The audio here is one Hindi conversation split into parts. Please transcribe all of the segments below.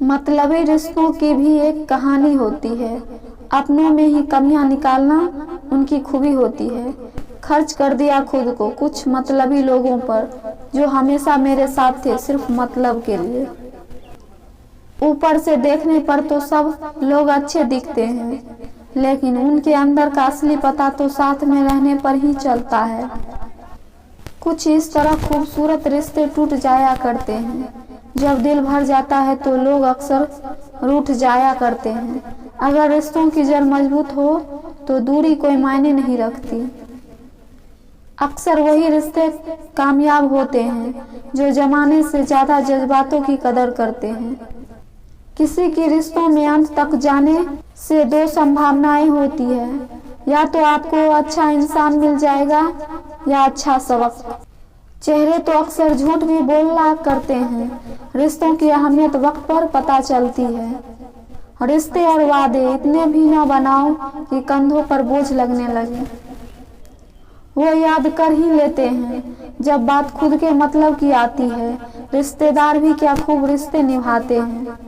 मतलबी रिश्तों की भी एक कहानी होती है। अपनों में ही कमियां निकालना उनकी खूबी होती है। खर्च कर दिया खुद को कुछ मतलबी लोगों पर जो हमेशा मेरे साथ थे सिर्फ मतलब के लिए। ऊपर से देखने पर तो सब लोग अच्छे दिखते हैं, लेकिन उनके अंदर का असली पता तो साथ में रहने पर ही चलता है। कुछ इस तरह खूबसूरत रिश्ते टूट जाया करते हैं। जब दिल भर जाता है तो लोग अक्सर रूठ जाया करते हैं। अगर रिश्तों की जड़ मजबूत हो तो दूरी कोई मायने नहीं रखती। अक्सर वही रिश्ते कामयाब होते हैं जो जमाने से ज्यादा जज्बातों की कदर करते हैं। किसी की रिश्तों में अंत तक जाने से दो संभावनाएं होती है, या तो आपको अच्छा इंसान मिल जाएगा या अच्छा सबक। चेहरे तो अक्सर झूठ भी बोला करते हैं। रिश्तों की अहमियत वक्त पर पता चलती है। रिश्ते और वादे इतने भी न बनाओ कि कंधों पर बोझ लगने लगे। वो याद कर ही लेते हैं जब बात खुद के मतलब की आती है। रिश्तेदार भी क्या खूब रिश्ते निभाते हैं।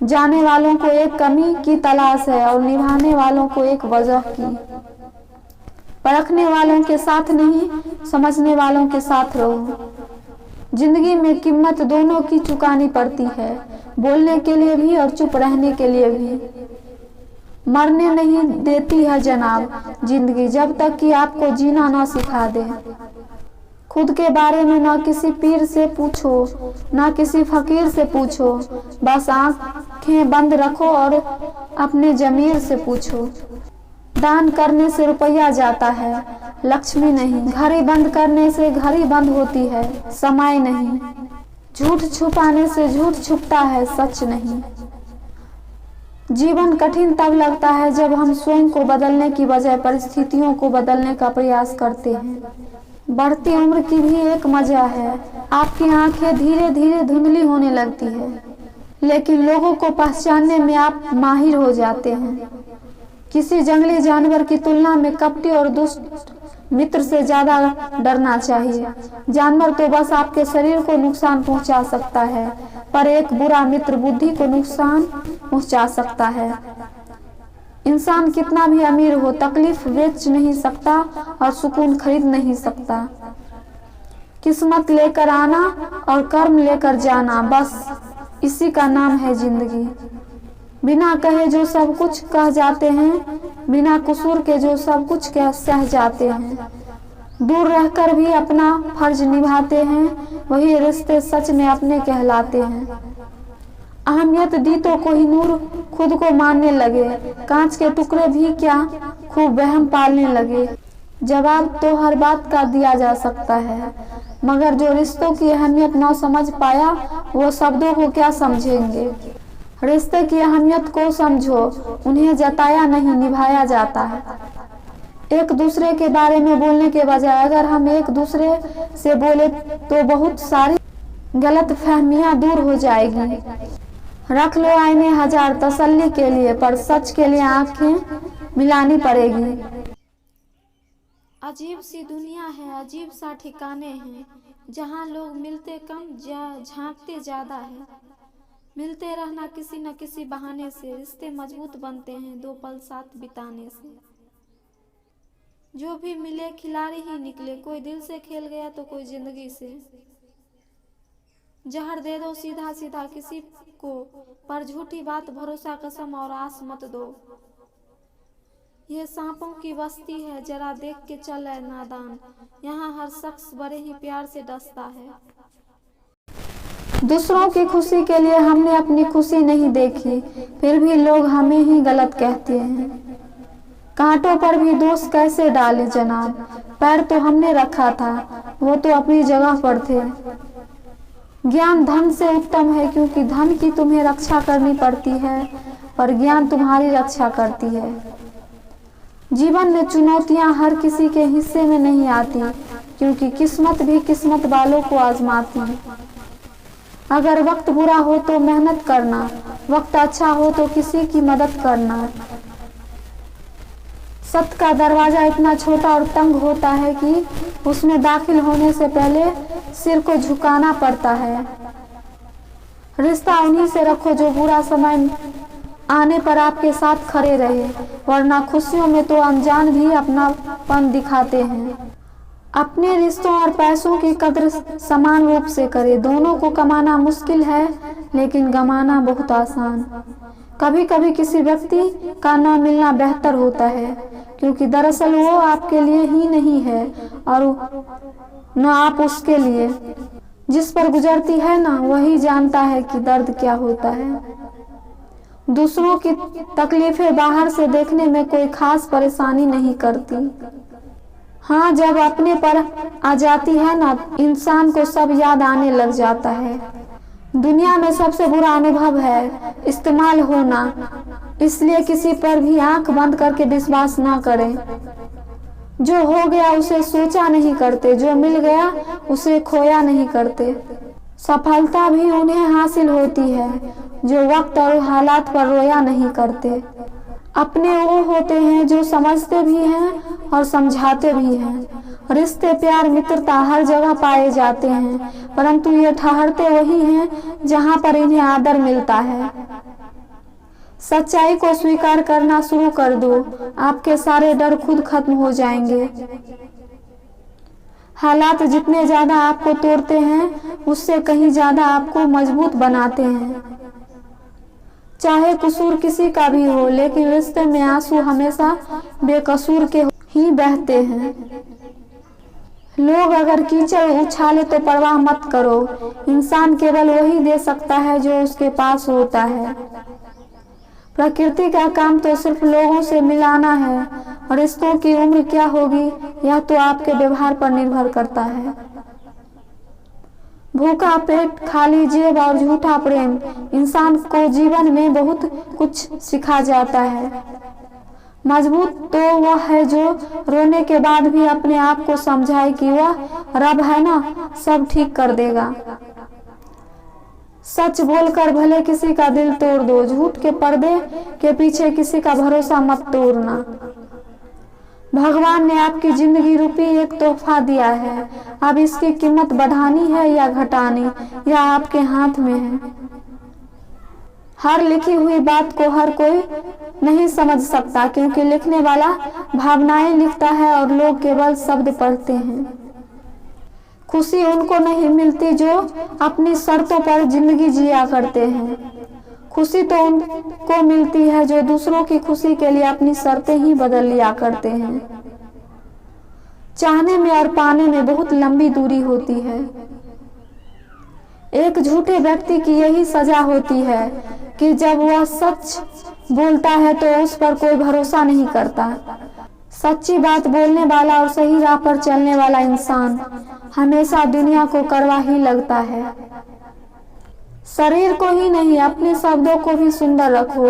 जाने वालों को एक कमी की तलाश है और निभाने वालों को एक वजह की। परखने वालों के साथ नहीं, समझने वालों के साथ रहो। जिंदगी में कीमत दोनों की चुकानी पड़ती है, बोलने के लिए भी और चुप रहने के लिए भी। मरने नहीं देती है जनाब जिंदगी जब तक कि आपको जीना ना सिखा दे। खुद के बारे में ना किसी पीर से पूछो, ना किसी फकीर से पूछो। बस आंखें बंद रखो और अपने जमीर से पूछो। दान करने से रुपया जाता है, लक्ष्मी नहीं। घड़ी बंद करने से घड़ी बंद होती है, समय नहीं। झूठ छुपाने से झूठ छुपता है, सच नहीं। जीवन कठिन तब लगता है जब हम स्वयं को बदलने की बजाय परिस्थितियों को बदलने का प्रयास करते हैं। बढ़ती उम्र की भी एक मजा है। आपकी आंखें धीरे धीरे धुंधली होने लगती है, लेकिन लोगों को पहचानने में आप माहिर हो जाते हैं। किसी जंगली जानवर की तुलना में कपटी और दुष्ट मित्र से ज्यादा डरना चाहिए। जानवर तो बस आपके शरीर को नुकसान पहुंचा सकता है, पर एक बुरा मित्र बुद्धि को नुकसान पहुंचा सकता है। इंसान कितना भी अमीर हो, तकलीफ बेच नहीं सकता और सुकून खरीद नहीं सकता। किस्मत लेकर आना और कर्म लेकर जाना, बस इसी का नाम है जिंदगी। बिना कहे जो सब कुछ कह जाते हैं, बिना कसूर के जो सब कुछ कह सह जाते हैं। दूर रहकर भी अपना फर्ज निभाते हैं, वही रिश्ते सच में अपने कहलाते हैं। अहमियत दी तो कोहिनूर खुद को मानने लगे, कांच के टुकड़े भी क्या खूब वहम पालने लगे। जवाब तो हर बात का दिया जा सकता है, मगर जो रिश्तों की अहमियत न समझ पाया वो शब्दों को क्या समझेंगे। रिश्ते की अहमियत को समझो, उन्हें जताया नहीं निभाया जाता है। एक दूसरे के बारे में बोलने के बजाय अगर हम एक दूसरे से बोले तो बहुत सारी गलत फहमियां दूर हो जाएगी। रख लो आईने हजार तसल्ली के लिए, पर सच के लिए आंखें मिलानी पड़ेगी। अजीब सी दुनिया है, अजीब सा ठिकाने हैं, जहाँ लोग मिलते कम झांकते ज्यादा है। मिलते रहना किसी न किसी बहाने से, रिश्ते मजबूत बनते हैं दो पल साथ बिताने से। जो भी मिले खिलाड़ी ही निकले, कोई दिल से खेल गया तो कोई जिंदगी से। जहर दे दो सीधा सीधा किसी को, पर झूठी बात भरोसा कसम और आस मत दो। ये सांपों की बस्ती है, जरा देख के चल ऐ नादान, यहाँ हर शख्स बड़े ही प्यार से डसता है। दूसरों की खुशी के लिए हमने अपनी खुशी नहीं देखी, फिर भी लोग हमें ही गलत कहते हैं। कांटों पर भी दोष कैसे डाले जनाब, पैर तो हमने रखा था, वो तो अपनी जगह पर थे। ज्ञान धन से उत्तम है, क्योंकि धन की तुम्हें रक्षा करनी पड़ती है और ज्ञान तुम्हारी रक्षा करती है। जीवन में चुनौतियां हर किसी के हिस्से में नहीं आती, क्योंकि किस्मत भी किस्मत वालों को आजमाती है। अगर वक्त बुरा हो तो मेहनत करना, वक्त अच्छा हो तो किसी की मदद करना। सत्य का दरवाजा इतना छोटा और तंग होता है कि उसमें दाखिल होने से पहले सिर को झुकाना पड़ता है। रिश्ता उन्हीं से रखो जो बुरा समय आने पर आपके साथ खड़े रहे, वरना खुशियों में तो अनजान भी अपनापन दिखाते हैं। अपने रिश्तों और पैसों की कद्र समान रूप से करें। दोनों को कमाना मुश्किल है, लेकिन गंवाना बहुत आसान। कभी कभी किसी व्यक्ति का न मिलना बेहतर होता है, क्योंकि दरअसल वो आपके लिए ही नहीं है और न आप उसके लिए। जिस पर गुजरती है ना, वही जानता है कि दर्द क्या होता है। दूसरों की तकलीफें बाहर से देखने में कोई खास परेशानी नहीं करती। हाँ, जब अपने पर आ जाती है ना, इंसान को सब याद आने लग जाता है। दुनिया में सबसे बुरा अनुभव है इस्तेमाल होना, इसलिए किसी पर भी आंख बंद करके विश्वास ना करें। जो हो गया उसे सोचा नहीं करते, जो मिल गया उसे खोया नहीं करते। सफलता भी उन्हें हासिल होती है जो वक्त और हालात पर रोया नहीं करते। अपने वो होते हैं जो समझते भी हैं और समझाते भी हैं। रिश्ते, प्यार, मित्रता हर जगह पाए जाते हैं, परंतु ये ठहरते वही हैं जहाँ पर इन्हें आदर मिलता है। सच्चाई को स्वीकार करना शुरू कर दो, आपके सारे डर खुद खत्म हो जाएंगे। हालात जितने ज्यादा आपको तोड़ते हैं, उससे कहीं ज्यादा आपको मजबूत बनाते हैं। चाहे कसूर किसी का भी हो, लेकिन रिश्ते में आंसू हमेशा बेकसूर के ही बहते हैं। लोग अगर कीचड़ उछाले तो परवाह मत करो, इंसान केवल वही दे सकता है जो उसके पास होता है। प्रकृति का काम तो सिर्फ लोगों से मिलाना है, और रिश्तों की उम्र क्या होगी यह तो आपके व्यवहार पर निर्भर करता है। भूखा पेट, खाली जेब और झूठा प्रेम इंसान को जीवन में बहुत कुछ सिखा जाता है। मजबूत तो वह है जो रोने के बाद भी अपने आप को समझाए कि वह रब है ना, सब ठीक कर देगा। सच बोलकर भले किसी का दिल तोड़ दो, झूठ के पर्दे के पीछे किसी का भरोसा मत तोड़ना। भगवान ने आपकी जिंदगी रूपी एक तोहफा दिया है, अब इसकी कीमत बढ़ानी है या घटानी, यह आपके हाथ में है। हर लिखी हुई बात को हर कोई नहीं समझ सकता, क्योंकि लिखने वाला भावनाएं लिखता है और लोग केवल शब्द पढ़ते हैं। खुशी उनको नहीं मिलती जो अपनी शर्तों पर जिंदगी जिया करते हैं। खुशी तो उनको मिलती है जो दूसरों की खुशी के लिए अपनी शर्तें ही बदल लिया करते हैं। चाहने में और पाने में बहुत लंबी दूरी होती है। एक झूठे व्यक्ति की यही सजा होती है कि जब वह सच बोलता है तो उस पर कोई भरोसा नहीं करता। सच्ची बात बोलने वाला और सही राह पर चलने वाला इंसान हमेशा दुनिया को कड़वा ही लगता है। शरीर को ही नहीं, अपने शब्दों को भी सुंदर रखो।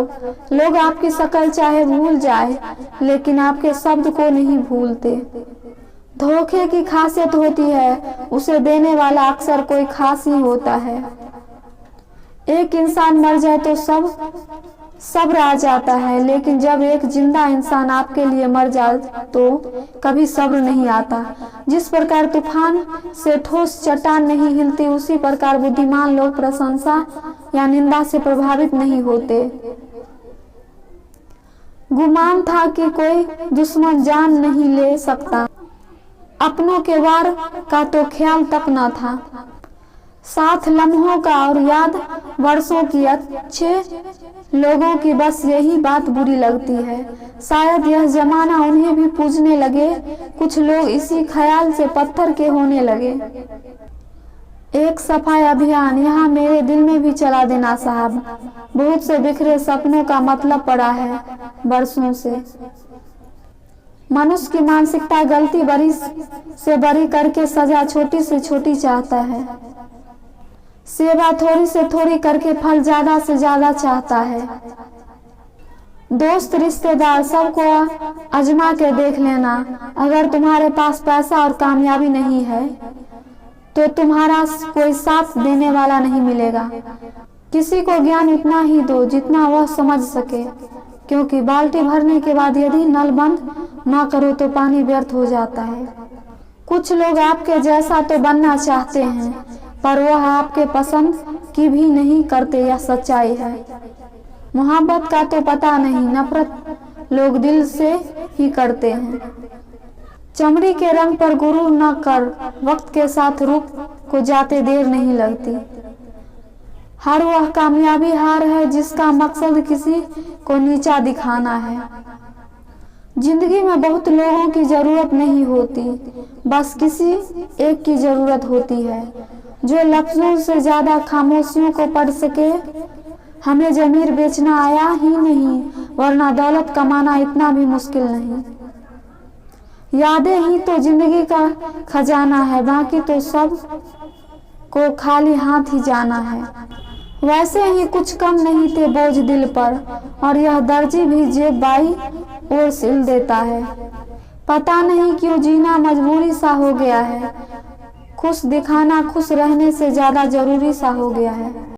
लोग आपकी शक्ल चाहे भूल जाए, लेकिन आपके शब्द को नहीं भूलते। धोखे की खासियत होती है, उसे देने वाला अक्सर कोई खास ही होता है। एक इंसान मर जाए तो सब्र आ जाता है, लेकिन जब एक जिंदा इंसान आपके लिए मर जाए तो कभी सब्र नहीं आता। जिस प्रकार तूफान से ठोस चट्टान नहीं हिलती, उसी प्रकार बुद्धिमान लोग प्रशंसा या निंदा से प्रभावित नहीं होते। गुमान था कि कोई दुश्मन जान नहीं ले सकता, अपनों के वार का तो ख्याल तक न था। साथ लम्हों का और याद वर्षों की, अच्छे लोगों की बस यही बात बुरी लगती है। शायद यह जमाना उन्हें भी पूजने लगे, कुछ लोग इसी ख्याल से पत्थर के होने लगे। एक सफाई अभियान यहाँ मेरे दिल में भी चला देना साहब। बहुत से बिखरे सपनों का मतलब पड़ा है बरसों से। मनुष्य की मानसिकता गलती बड़ी से बड़ी करके सजा छोटी से छोटी चाहता है। सेवा थोड़ी से थोड़ी करके फल ज्यादा से ज्यादा चाहता है। दोस्त, रिश्तेदार सबको आजमा के देख लेना। अगर तुम्हारे पास पैसा और कामयाबी नहीं है तो तुम्हारा कोई साथ देने वाला नहीं मिलेगा। किसी को ज्ञान उतना ही दो जितना वह समझ सके, क्योंकि बाल्टी भरने के बाद यदि नल बंद ना करो तो पानी व्यर्थ हो जाता है। कुछ लोग आपके जैसा तो बनना चाहते हैं, पर वह आपके पसंद की भी नहीं करते, यह सच्चाई है। मोहब्बत का तो पता नहीं, नफरत लोग दिल से ही करते हैं। चमड़ी के रंग पर गुरूर न कर, वक्त के साथ रूप को जाते देर नहीं लगती। हर वह कामयाबी हार है जिसका मकसद किसी को नीचा दिखाना है। जिंदगी में बहुत लोगों की जरूरत नहीं होती, बस किसी एक की जरूरत होती है जो लफ्जों से ज्यादा खामोशियों को पढ़ सके। हमें जमीर बेचना आया ही नहीं, वरना दौलत कमाना इतना भी मुश्किल नहीं। यादें ही तो जिंदगी का खजाना है, बाकी तो सब को खाली हाथ ही जाना है। वैसे ही कुछ कम नहीं थे बोझ दिल पर, और यह दर्जी भी जेब बाई और सिल देता है। पता नहीं क्यों जीना मजबूरी सा हो गया है, खुश दिखाना खुश रहने से ज्यादा जरूरी सा हो गया है।